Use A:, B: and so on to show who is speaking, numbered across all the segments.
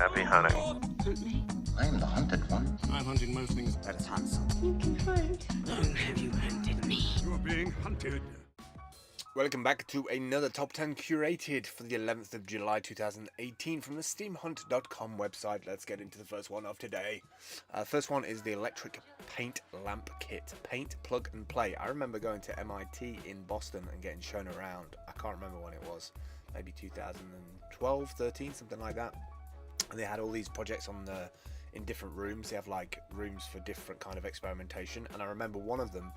A: Happy hunting.
B: Hunt me.
C: I am the hunted one.
D: I'm hunting most things.
B: That is handsome. You can hunt. Have you hunted me?
D: You're being hunted.
E: Welcome back to another Top 10 Curated for the 11th of July 2018 from the steemhunt.com website. Let's get into the first one of today. First one is the electric paint lamp kit. Paint, plug and play. I remember going to MIT in Boston and getting shown around. I can't remember when it was. Maybe 2012, 13, something like that. And they had all these projects on in different rooms. They have like rooms for different kind of experimentation. And I remember one of them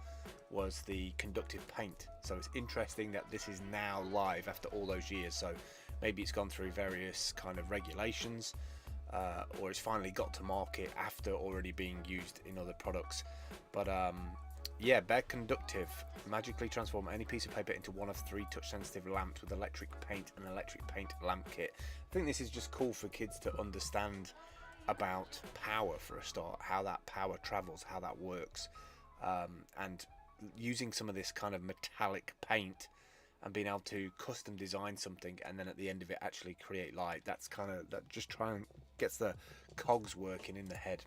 E: was the conductive paint. So it's interesting that this is now live after all those years. So maybe it's gone through various kind of regulations, or it's finally got to market after already being used in other products. But yeah, Bear Conductive magically transform any piece of paper into one of 3 touch sensitive lamps with electric paint and electric paint lamp kit. I think this is just cool for kids to understand about power for a start, how that power travels, how that works, and using some of this kind of metallic paint and being able to custom design something and then at the end of it actually create light. That's kind of, that just gets the cogs working in the head.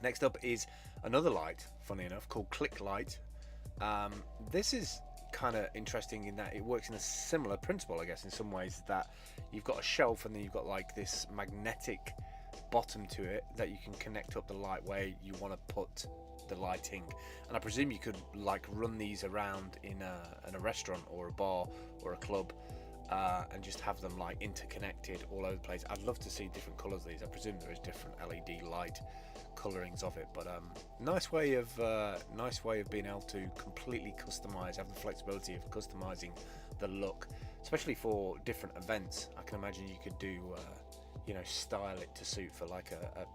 E: Next up is another light, funny enough, called Click Light. This is kind of interesting in that it works in a similar principle, I guess, in some ways, that you've got a shelf and then you've got like this magnetic bottom to it that you can connect up the light where you want to put the lighting. And I presume you could like run these around in a restaurant or a bar or a club, and just have them like interconnected all over the place. I'd love to see different colors of these. I presume there is different LED light colorings of it, but nice way of being able to completely customize, have the flexibility of customizing the look, especially for different events. I can imagine you could do you know, style it to suit for like a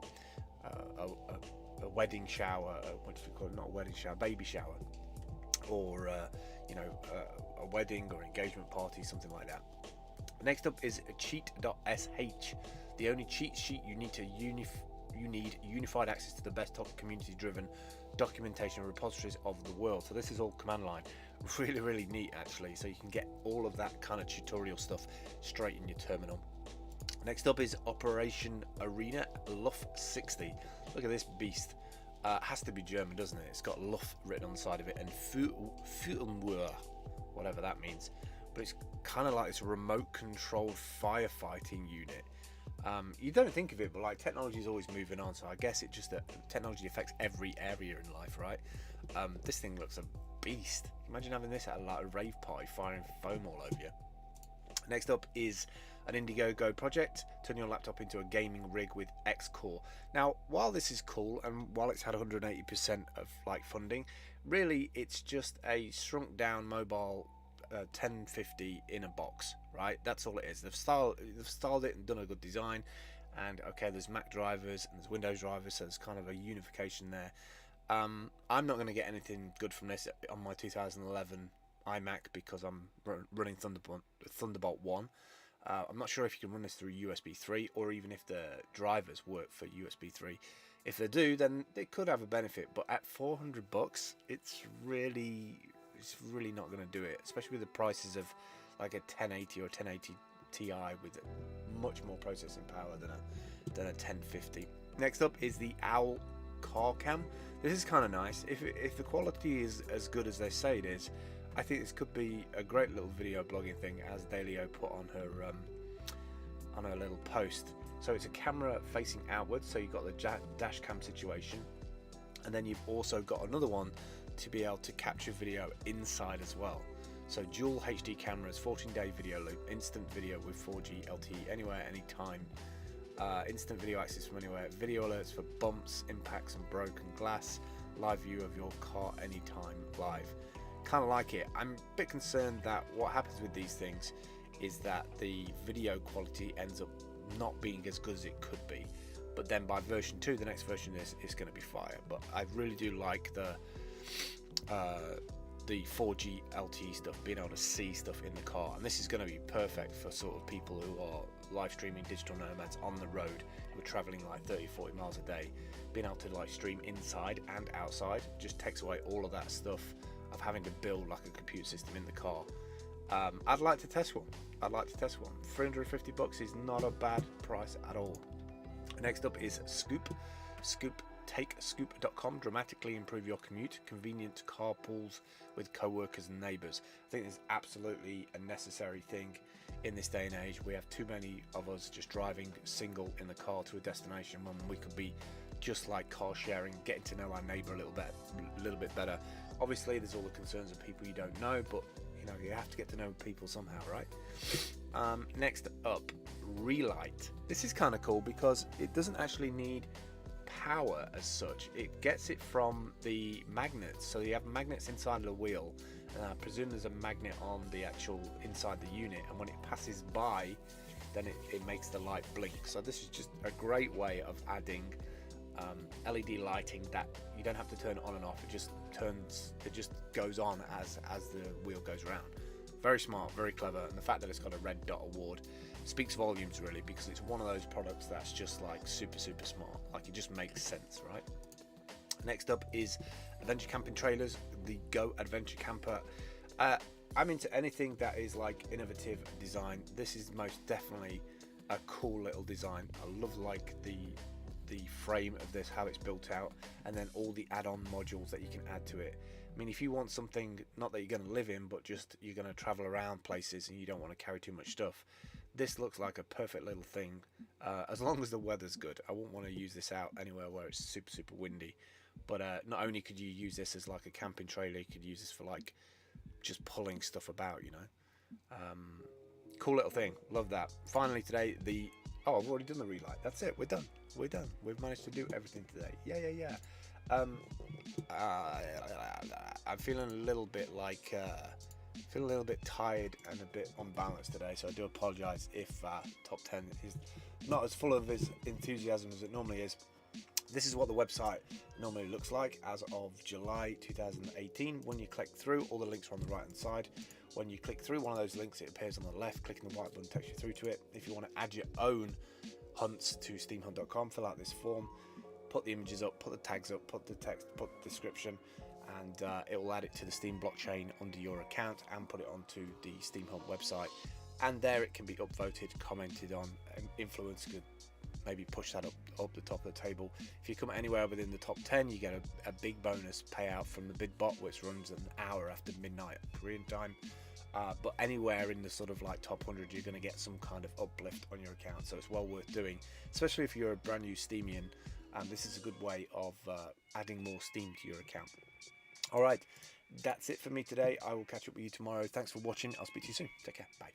E: wedding shower, what do we call it, not a wedding shower, baby shower, or you know, a wedding or engagement party, something like that. Next up is cheat.sh, the only cheat sheet you need unified access to the best top community driven documentation repositories of the world. So this is all command line, really neat actually, so you can get all of that kind of tutorial stuff straight in your terminal. Next up is Operation Arena Luff 60. Look at this beast. Has to be German, doesn't it? It's got Luff written on the side of it, and Fühlenwur, whatever that means. But it's kind of like this remote controlled firefighting unit. You don't think of it, but like technology is always moving on, so I guess it just that technology affects every area in life, right? This thing looks a beast. Imagine having this at like a rave party, firing foam all over you. Next up is an Indiegogo project, turn your laptop into a gaming rig with XCore. Now, while this is cool and while it's had 180% of like funding, really it's just a shrunk down mobile 1050 in a box, right? That's all it is. They've styled it and done a good design, and okay, there's Mac drivers and there's Windows drivers, so there's kind of a unification there. I'm not going to get anything good from this on my 2011 iMac because I'm running Thunderbolt 1. I'm not sure if you can run this through USB 3 or even if the drivers work for USB 3. If they do, then they could have a benefit, but at $400 it's really not going to do it, especially with the prices of like a 1080 or 1080 Ti with much more processing power than a 1050. Next up is the Owl car cam. This is kind of nice. If the quality is as good as they say it is, I think this could be a great little video blogging thing, as Dalio put on her little post. So it's a camera facing outwards, so you've got the dash cam situation, and then you've also got another one to be able to capture video inside as well. So dual HD cameras, 14-day video loop, instant video with 4G LTE anywhere, anytime, instant video access from anywhere, video alerts for bumps, impacts and broken glass, live view of your car anytime live. Kind of like it. I'm a bit concerned that what happens with these things is that the video quality ends up not being as good as it could be, but then by version 2, the next version is going to be fire. But I really do like the 4G LTE stuff, being able to see stuff in the car, and this is going to be perfect for sort of people who are live streaming digital nomads on the road, who are traveling like 30-40 miles a day. Being able to like stream inside and outside just takes away all of that stuff of having to build like a computer system in the car. I'd like to test one. $350 is not a bad price at all. Next up is Scoop. Takescoop.com. Dramatically improve your commute. Convenient carpools with co-workers and neighbours. I think this is absolutely a necessary thing in this day and age. We have too many of us just driving single in the car to a destination when we could be just like car sharing, getting to know our neighbour a little bit better. Obviously there's all the concerns of people you don't know, but you know, you have to get to know people somehow, right? Next up, Relight. This is kind of cool because it doesn't actually need power as such. It gets it from the magnets. So you have magnets inside the wheel, and I presume there's a magnet on the actual inside the unit, and when it passes by, then it makes the light blink. So this is just a great way of adding LED lighting that you don't have to turn on and off. It just goes on as the wheel goes around. Very smart, very clever, and the fact that it's got a red dot award speaks volumes really, because it's one of those products that's just like super smart. Like, it just makes sense, right? Next up is Adventure Camping Trailers, the Go Adventure Camper. I'm into anything that is like innovative design. This is most definitely a cool little design. I love like the frame of this, how it's built out, and then all the add-on modules that you can add to it. I mean, if you want something not that you're going to live in, but just you're going to travel around places and you don't want to carry too much stuff, this looks like a perfect little thing, as long as the weather's good. I wouldn't want to use this out anywhere where it's super windy, but not only could you use this as like a camping trailer, you could use this for like just pulling stuff about, you know. Cool little thing, love that. Finally today, oh, I've already done the Relight. That's it, we're done. We've managed to do everything today. Yeah. I'm feeling a little bit like feeling a little bit tired and a bit unbalanced today, so I do apologise if top 10 is not as full of enthusiasm as it normally is. This is what the website normally looks like as of July 2018. When you click through, all the links are on the right hand side. When you click through one of those links, it appears on the left. Clicking the white button takes you through to it. If you want to add your own hunts to steemhunt.com, fill out this form, put the images up, put the tags up, put the text, put the description, and it will add it to the Steem blockchain under your account and put it onto the Steemhunt website. And there it can be upvoted, commented on, and influence could maybe push that up the top of the table. If you come anywhere within the top 10, you get a big bonus payout from the bid bot, which runs an hour after midnight Korean time. But anywhere in the sort of like top 100, you're going to get some kind of uplift on your account, so it's well worth doing, especially if you're a brand new Steemian. This is a good way of adding more steam to your account. All right, that's it for me today. I will catch up with you tomorrow. Thanks for watching. I'll speak to you soon. Take care. Bye.